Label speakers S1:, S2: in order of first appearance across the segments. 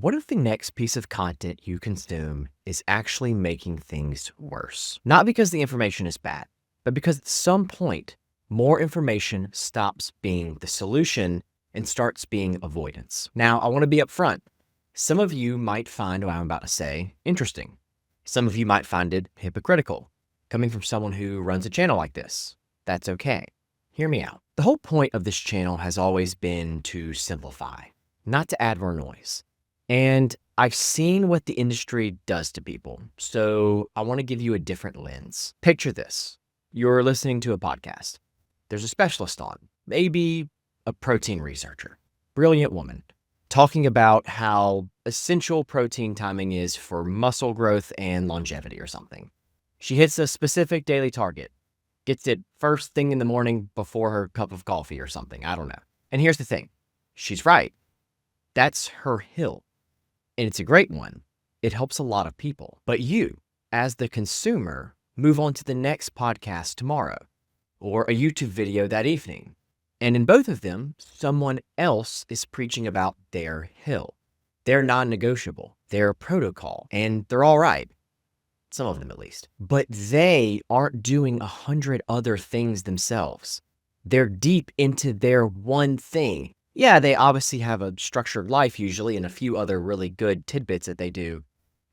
S1: What if the next piece of content you consume is actually making things worse? Not because the information is bad, but because at some point, more information stops being the solution and starts being avoidance. Now, I want to be upfront. Some of you might find what I'm about to say interesting. Some of you might find it hypocritical, coming from someone who runs a channel like this. That's okay. Hear me out. The whole point of this channel has always been to simplify, not to add more noise. And I've seen what the industry does to people, so I want to give you a different lens. Picture this. You're listening to a podcast. There's a specialist on, maybe a protein researcher, brilliant woman, talking about how essential protein timing is for muscle growth and longevity or something. She hits a specific daily target, gets it first thing in the morning before her cup of coffee or something. I don't know. And here's the thing. She's right. That's her hill. And it's a great one. It helps a lot of people. But you, as the consumer, move on to the next podcast tomorrow or a YouTube video that evening. And in both of them, someone else is preaching about their hill, their non-negotiable, their protocol, and they're all right. Some of them at least. But they aren't doing 100 other things themselves. They're deep into their one thing. Yeah, they obviously have a structured life usually and a few other really good tidbits that they do.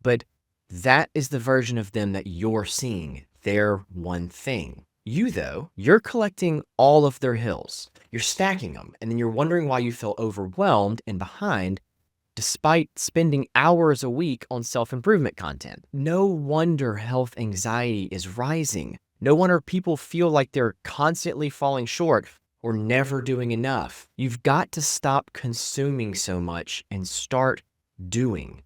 S1: But that is the version of them that you're seeing, their one thing. You, though, you're collecting all of their hills. You're stacking them, and then you're wondering why you feel overwhelmed and behind despite spending hours a week on self-improvement content. No wonder health anxiety is rising. No wonder people feel like they're constantly falling short or never doing enough. You've got to stop consuming so much and start doing.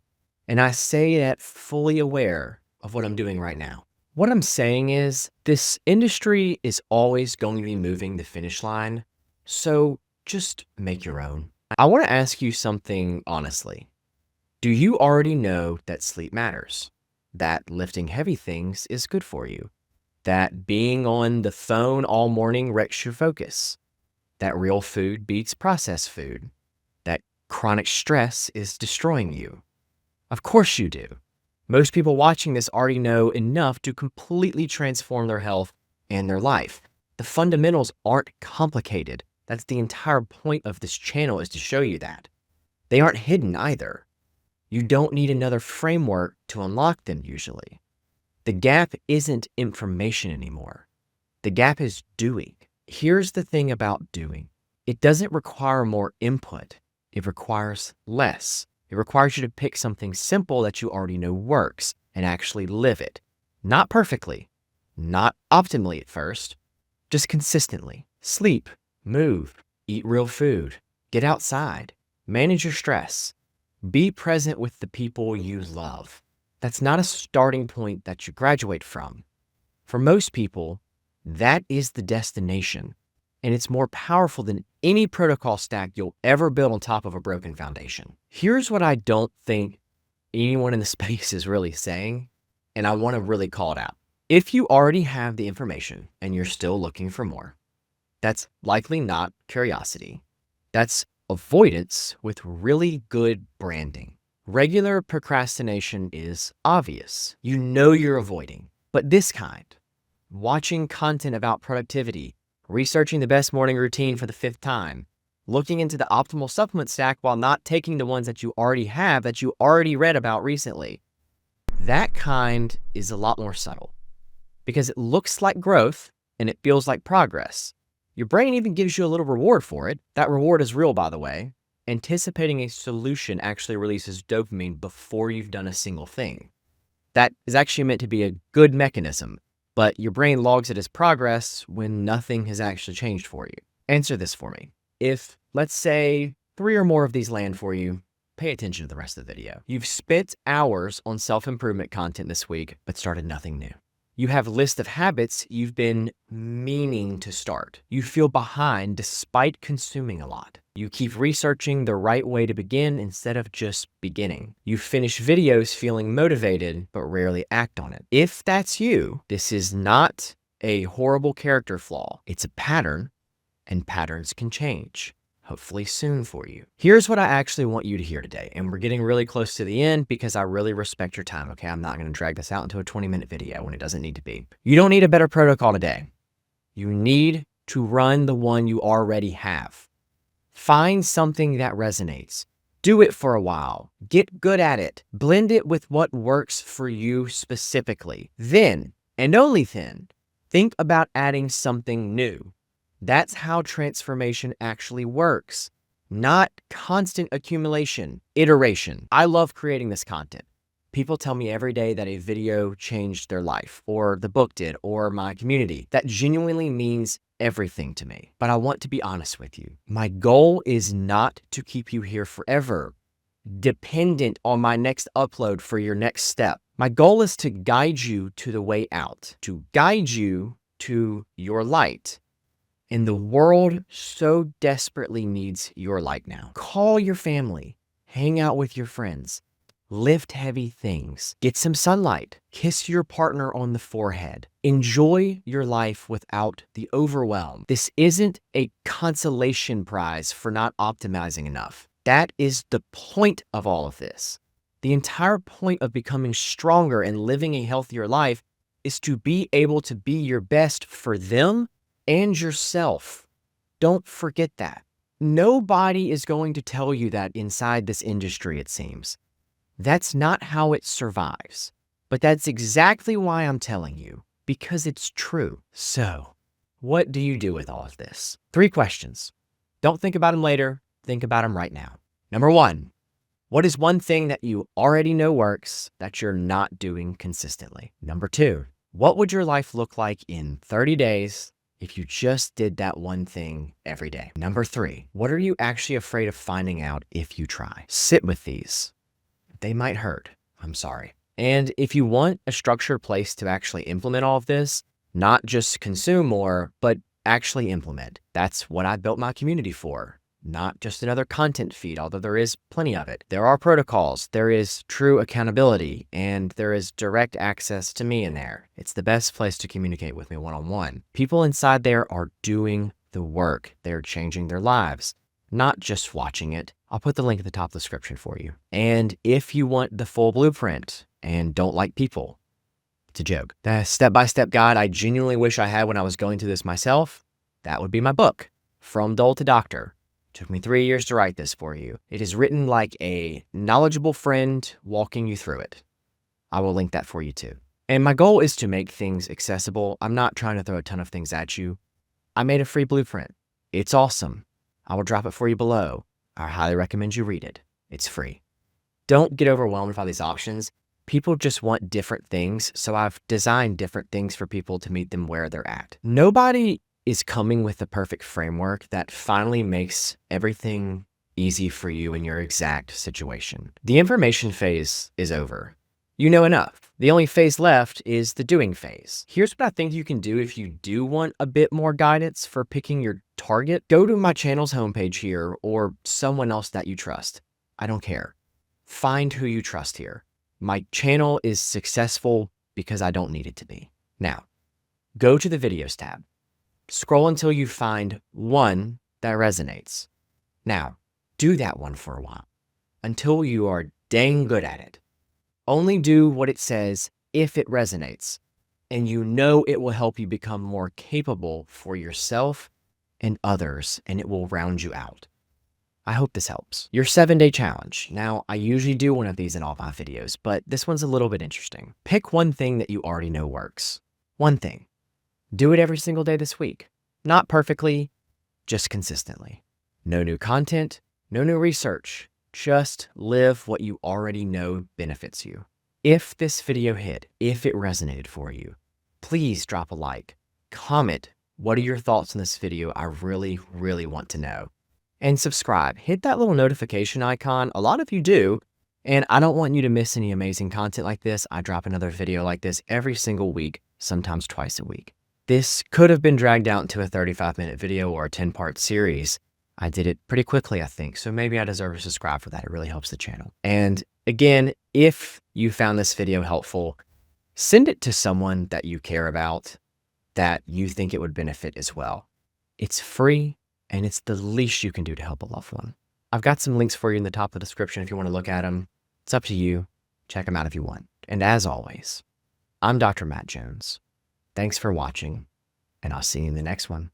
S1: And I say that fully aware of what I'm doing right now. What I'm saying is this industry is always going to be moving the finish line, so just make your own. I want to ask you something honestly. Do you already know that sleep matters? That lifting heavy things is good for you? That being on the phone all morning wrecks your focus? That real food beats processed food? That chronic stress is destroying you? Of course you do. Most people watching this already know enough to completely transform their health and their life. The fundamentals aren't complicated. That's the entire point of this channel, is to show you that. They aren't hidden either. You don't need another framework to unlock them usually. The gap isn't information anymore. The gap is doing. Here's the thing about doing. It doesn't require more input. It requires less. It requires you to pick something simple that you already know works and actually live it. Not perfectly, not optimally at first, just consistently. Sleep, move, eat real food, get outside, manage your stress, be present with the people you love. That's not a starting point that you graduate from. For most people, that is the destination, and it's more powerful than any protocol stack you'll ever build on top of a broken foundation. Here's what I don't think anyone in the space is really saying, and I want to really call it out. If you already have the information and you're still looking for more, that's likely not curiosity. That's avoidance with really good branding. Regular procrastination is obvious. You know you're avoiding, but this kind, watching content about productivity, researching the best morning routine for the 5th time, looking into the optimal supplement stack while not taking the ones that you already have that you already read about recently. That kind is a lot more subtle because it looks like growth and it feels like progress. Your brain even gives you a little reward for it. That reward is real, by the way. Anticipating a solution actually releases dopamine before you've done a single thing. That is actually meant to be a good mechanism, but your brain logs it as progress when nothing has actually changed for you. Answer this for me. If, let's say, 3 or more of these land for you, pay attention to the rest of the video. You've spent hours on self-improvement content this week, but started nothing new. You have a list of habits you've been meaning to start. You feel behind despite consuming a lot. You keep researching the right way to begin instead of just beginning. You finish videos feeling motivated, but rarely act on it. If that's you, this is not a horrible character flaw. It's a pattern, and patterns can change. hopefully soon for you. Here's what I actually want you to hear today, and we're getting really close to the end because I really respect your time, okay? I'm not going to drag this out into a 20-minute video when it doesn't need to be. You don't need a better protocol today. You need to run the one you already have. Find something that resonates. Do it for a while. Get good at it. Blend it with what works for you specifically. Then, and only then, think about adding something new. That's how transformation actually works, not constant accumulation, iteration. I love creating this content. People tell me every day that a video changed their life, or the book did, or my community. That genuinely means everything to me. But I want to be honest with you. My goal is not to keep you here forever, dependent on my next upload for your next step. My goal is to guide you to the way out, to guide you to your light. And the world so desperately needs your light now. Call your family, hang out with your friends, lift heavy things, get some sunlight, kiss your partner on the forehead. Enjoy your life without the overwhelm. This isn't a consolation prize for not optimizing enough. That is the point of all of this. The entire point of becoming stronger and living a healthier life is to be able to be your best for them and yourself. Don't forget that. Nobody is going to tell you that inside this industry, it seems. That's not how it survives. But that's exactly why I'm telling you, because it's true. So, what do you do with all of this? 3 questions. Don't think about them later. Think about them right now. Number 1, what is one thing that you already know works that you're not doing consistently? Number 2, what would your life look like in 30 days if you just did that one thing every day? Number 3, what are you actually afraid of finding out if you try? Sit with these. They might hurt. I'm sorry. And if you want a structured place to actually implement all of this, not just consume more, but actually implement, that's what I built my community for. Not just another content feed, although there is plenty of it. There are protocols, there is true accountability, and there is direct access to me in there. It's the best place to communicate with me one-on-one. People inside there are doing the work. They're changing their lives, not just watching it. I'll put the link at the top of the description for you. And if you want the full blueprint and don't like people, it's a joke. The step-by-step guide I genuinely wish I had when I was going through this myself, that would be my book, From Dull to Doctor. Took me 3 years to write this for you. It is written like a knowledgeable friend walking you through it. I will link that for you too. And my goal is to make things accessible. I'm not trying to throw a ton of things at you. I made a free blueprint. It's awesome. I will drop it for you below. I highly recommend you read it. It's free. Don't get overwhelmed by these options. People just want different things, so I've designed different things for people to meet them where they're at. Nobody is coming with the perfect framework that finally makes everything easy for you in your exact situation. The information phase is over. You know enough. The only phase left is the doing phase. Here's what I think you can do if you do want a bit more guidance for picking your target. Go to my channel's homepage here or someone else that you trust. I don't care. Find who you trust here. My channel is successful because I don't need it to be. Now, go to the videos tab. Scroll until you find one that resonates. Now, do that one for a while until you are dang good at it. Only do what it says if it resonates, and you know it will help you become more capable for yourself and others, and it will round you out. I hope this helps. Your 7-day challenge. Now, I usually do one of these in all my videos, but this one's a little bit interesting. Pick one thing that you already know works. One thing. Do it every single day this week. Not perfectly, just consistently. No new content, no new research. Just live what you already know benefits you. If this video hit, if it resonated for you, please drop a like. Comment, what are your thoughts on this video? I really, really want to know. And subscribe. Hit that little notification icon. A lot of you do, and I don't want you to miss any amazing content like this. I drop another video like this every single week, sometimes twice a week. This could have been dragged out into a 35-minute video or a 10-part series. I did it pretty quickly, I think, so maybe I deserve to subscribe for that. It really helps the channel. And again, if you found this video helpful, send it to someone that you care about, that you think it would benefit as well. It's free, and it's the least you can do to help a loved one. I've got some links for you in the top of the description if you want to look at them. It's up to you. Check them out if you want. And as always, I'm Dr. Matt Jones. Thanks for watching, and I'll see you in the next one.